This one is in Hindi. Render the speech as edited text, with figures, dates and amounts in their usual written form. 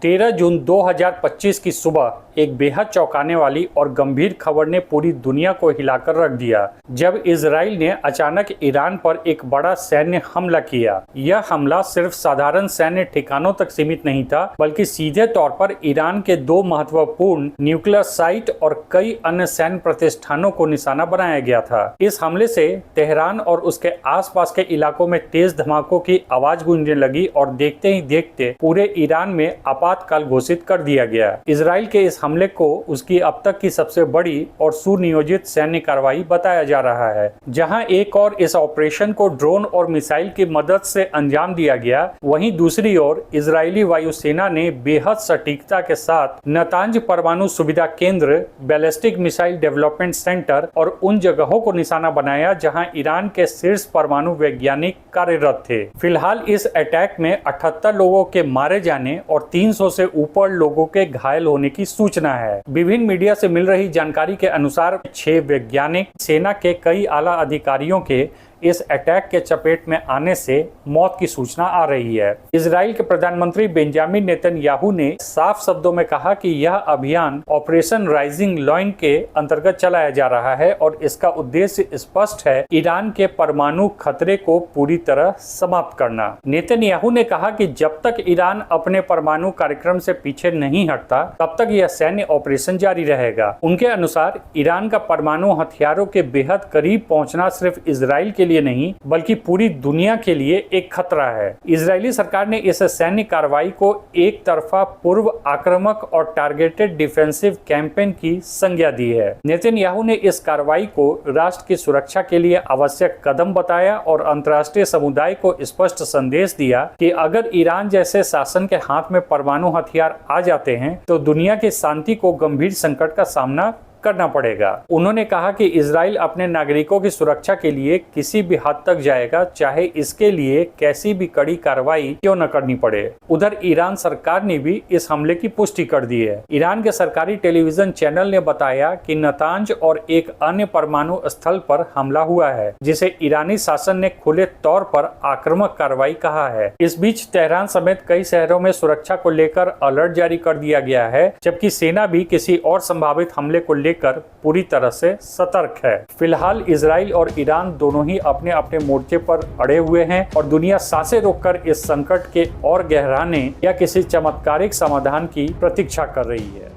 13 जून 2025 की सुबह एक बेहद चौंकाने वाली और गंभीर खबर ने पूरी दुनिया को हिलाकर रख दिया, जब इजराइल ने अचानक ईरान पर एक बड़ा सैन्य हमला किया। यह हमला सिर्फ साधारण सैन्य ठिकानों तक सीमित नहीं था, बल्कि सीधे तौर पर ईरान के दो महत्वपूर्ण न्यूक्लियर साइट और कई अन्य सैन्य प्रतिष्ठानों को निशाना बनाया गया था। इस हमले से तेहरान और उसके आसपास के इलाकों में तेज धमाकों की आवाज गूंजने लगी और देखते ही देखते पूरे ईरान में आपातकाल घोषित कर दिया गया। इजराइल के इस हमले को उसकी अब तक की सबसे बड़ी और सुनियोजित सैन्य कार्रवाई बताया जा रहा है। जहां एक और इस ऑपरेशन को ड्रोन और मिसाइल की मदद से अंजाम दिया गया, वहीं दूसरी ओर इजरायली वायुसेना ने बेहद सटीकता के साथ नतांज परमाणु सुविधा केंद्र, बैलिस्टिक मिसाइल डेवलपमेंट सेंटर और उन जगहों को निशाना बनाया जहां ईरान के शीर्ष परमाणु वैज्ञानिक कार्यरत थे। फिलहाल इस अटैक में 78 लोगों के मारे जाने और 300 से ऊपर लोगों के घायल होने की सूचना है। विभिन्न मीडिया से मिल रही जानकारी के अनुसार 6 वैज्ञानिक, सेना के कई आला अधिकारियों के इस अटैक के चपेट में आने से मौत की सूचना आ रही है। इजराइल के प्रधानमंत्री बेंजामिन नेतन्याहू ने साफ शब्दों में कहा कि यह अभियान ऑपरेशन राइजिंग लॉइन के अंतर्गत चलाया जा रहा है और इसका उद्देश्य स्पष्ट है, ईरान के परमाणु खतरे को पूरी तरह समाप्त करना। नेतन्याहू ने कहा कि जब तक ईरान अपने परमाणु कार्यक्रम से पीछे नहीं हटता, तब तक यह सैन्य ऑपरेशन जारी रहेगा। उनके अनुसार ईरान का परमाणु हथियारों के बेहद करीब पहुंचना सिर्फ इजराइल के लिए नहीं, बल्कि पूरी दुनिया के लिए एक खतरा है। इजरायली सरकार ने इस सैन्य कार्रवाई को एक तरफा पूर्व आक्रामक और टारगेटेड डिफेंसिव कैंपेन की संज्ञा दी है। नेतन्याहू ने इस कार्रवाई को राष्ट्र की सुरक्षा के लिए आवश्यक कदम बताया और अंतर्राष्ट्रीय समुदाय को स्पष्ट संदेश दिया कि अगर ईरान जैसे शासन के हाथ में परमाणु हथियार आ जाते हैं, तो दुनिया की शांति को गंभीर संकट का सामना करना पड़ेगा। उन्होंने कहा कि इजराइल अपने नागरिकों की सुरक्षा के लिए किसी भी हद तक जाएगा, चाहे इसके लिए कैसी भी कड़ी कार्रवाई क्यों न करनी पड़े। उधर ईरान सरकार ने भी इस हमले की पुष्टि कर दी है। ईरान के सरकारी टेलीविजन चैनल ने बताया कि नतांज और एक अन्य परमाणु स्थल पर हमला हुआ है, जिसे ईरानी शासन ने खुले तौर पर आक्रामक कार्रवाई कहा है। इस बीच तेहरान समेत कई शहरों में सुरक्षा को लेकर अलर्ट जारी कर दिया गया है, जबकि सेना भी किसी और संभावित हमले को कर पूरी तरह से सतर्क है। फिलहाल इजराइल और ईरान दोनों ही अपने अपने मोर्चे पर अड़े हुए हैं और दुनिया सांसें रोककर इस संकट के और गहराने या किसी चमत्कारिक समाधान की प्रतीक्षा कर रही है।